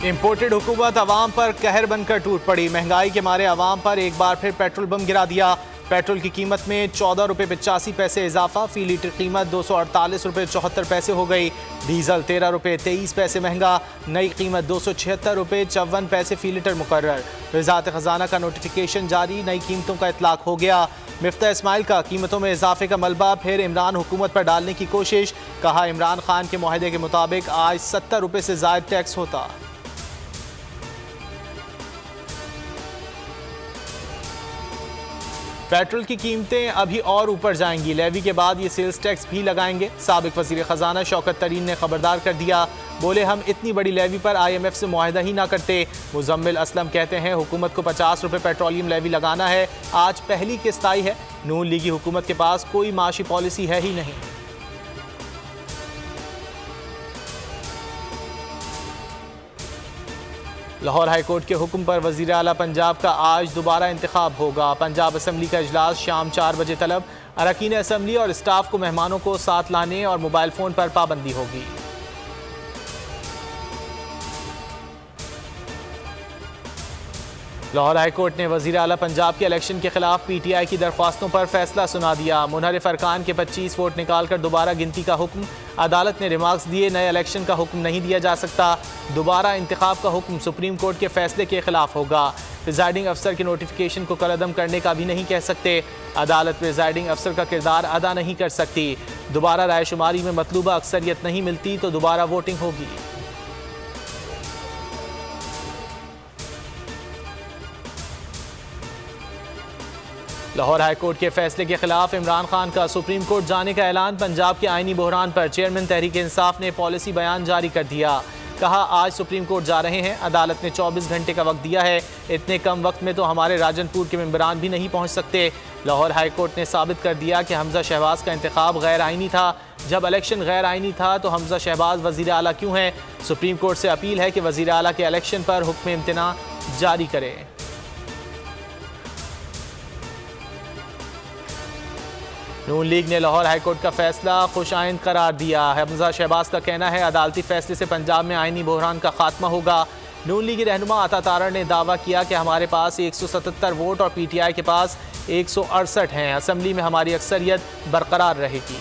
Imported हुकूमत अवाम पर कहर बनकर टूट पड़ी। महंगाई के मारे अवाम पर एक बार फिर पेट्रोल बम गिरा दिया। पेट्रोल की कीमत में 14 रुपये 85 पैसे इजाफा, फी लीटर कीमत 248 रुपये 74 पैसे हो गई। डीजल 13 रुपये 23 पैसे महंगा, नई कीमत 276 रुपये 54 पैसे फी लीटर मुकर्रर। वज़ारत ख़जाना का नोटिफिकेशन जारी, नई कीमतों का इतलाक हो गया। मिफ्ता इस्माइल का कीमतों में इजाफे का मलबा फिर इमरान हुकूमत पर डालने की कोशिश। कहा, इमरान खान के मुआहदे के मुताबिक आज 70 रुपये से ज़ायद टैक्स होता। पेट्रोल की कीमतें अभी और ऊपर जाएंगी। लेवी के बाद ये सेल्स टैक्स भी लगाएंगे। साबिक वज़ीर ख़जाना शौकत तरीन ने खबरदार कर दिया। बोले, हम इतनी बड़ी लेवी पर IMF से मुआहदा ही ना करते। मुजम्मिल असलम कहते हैं, हुकूमत को 50 रुपये पेट्रोलियम लेवी लगाना है। आज पहली किस्त आई है। नून लीगी हुकूमत के पास कोई माशी पॉलिसी है ही नहीं। लाहौर हाई कोर्ट के हुक्म पर वज़ीर आला पंजाब का आज दोबारा इंतखाब होगा। पंजाब असम्बली का इजलास शाम 4 बजे तलब। अरकान असम्बली और स्टाफ को मेहमानों को साथ लाने और मोबाइल फ़ोन पर पाबंदी होगी। लाहौर हाई कोर्ट ने वज़ीर आला पंजाब के इलेक्शन के खिलाफ PTI की दरख्वास्तों पर फैसला सुना दिया। मुनहरिफ अरकान के 25 वोट निकाल कर दोबारा गिनती का हुक्म। अदालत ने रिमार्क्स दिए, नए इलेक्शन का हुक्म नहीं दिया जा सकता। दोबारा इंतखाब का हुक्म सुप्रीम कोर्ट के फैसले के खिलाफ होगा। प्रिजाइडिंग अफसर के नोटिफिकेशन को कलअदम करने का भी नहीं कह सकते। अदालत प्रिजाइडिंग अफसर का किरदार अदा नहीं कर सकती। दोबारा रायशुमारी में मतलूबा अक्सरियत नहीं मिलती तो दोबारा वोटिंग होगी। लाहौर हाई कोर्ट के फैसले के खिलाफ इमरान खान का सुप्रीम कोर्ट जाने का ऐलान। पंजाब के आईनी बहरान पर चेयरमैन तहरीक इंसाफ ने पॉलिसी बयान जारी कर दिया। कहा, आज सुप्रीम कोर्ट जा रहे हैं। अदालत ने 24 घंटे का वक्त दिया है। इतने कम वक्त में तो हमारे राजनपुर के मेंबरान भी नहीं पहुंच सकते। लाहौर हाई कोर्ट ने साबित कर दिया कि हमजा शहबाज का इंतखाब गैर आईनी था। जब इलेक्शन गैर आईनी था तो हमजा शहबाज वज़ीर आला क्यों हैं? सुप्रीम कोर्ट से अपील है कि वज़ीर आला के इलेक्शन पर हुक्म इम्तना जारी करें। नून लीग ने लाहौर हाई कोर्ट का फैसला खुशाइंद करार दिया। हमजा शहबाज का कहना है, अदालती फैसले से पंजाब में आईनी बहरान का खात्मा होगा। नून लीगी रहनुमा अता तारड़ ने दावा किया कि हमारे पास 177 वोट और PTI के पास 168 हैं। असम्बली में हमारी अक्सरियत बरकरार रहेगी।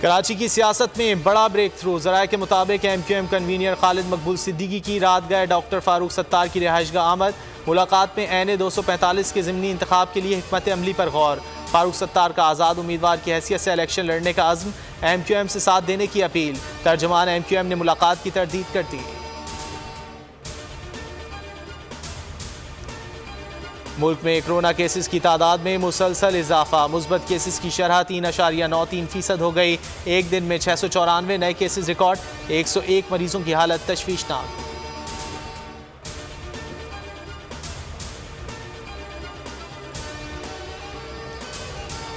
कराची की सियासत में बड़ा ब्रेक थ्रू। ज़राए के मुताबिक MQM कन्वीनर खालिद मकबूल सिद्दीकी की रात गए डॉक्टर फारूक सत्तार की रिहाइशगाह आमद। मुलाकात में ऐन 245 के ज़िमनी इंतखाब के लिए हिकमत अमली पर गौर। फारूक सत्तार का आज़ाद उम्मीदवार की हैसियत से इलेक्शन लड़ने का अज़्म, MQM से साथ देने की अपील। तर्जुमान MQM ने मुलाकात की तरदीद कर दी। मुल्क में कोरोना केसेस की तादाद में मुसलसल इजाफा। मुस्बत केसेस की शरह 3.93% हो गई। एक दिन में 694 नए केसेस रिकॉर्ड। 101 मरीजों की हालत तशवीशनाक।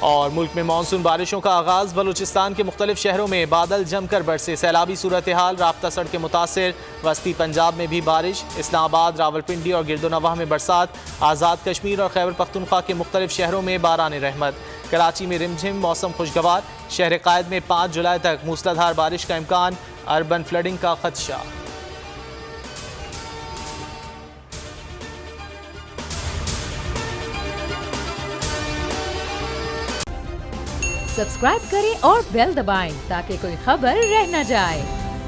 और मुल्क में मानसून बारिशों का आगाज़। बलूचिस्तान के मुख्तलिफ शहरों में बादल जमकर बरसे। सैलाबी सूरत हाल, राब्ता सड़कें मुतासिर। वस्ती पंजाब में भी बारिश। इस्लामाबाद, रावलपिंडी और गिरदोनवाह में बरसात। आज़ाद कश्मीर और खैबर पख्तूनख्वा के मुख्तलिफ शहरों में बारान रहमत। कराची में रिमझिम, मौसम खुशगवार। शहर कायद में 5 जुलाई तक मूसलाधार बारिश का इम्कान। अर्बन फ्लडिंग का खदशा। सब्सक्राइब करें और बेल दबाएं ताकि कोई खबर रह न जाए।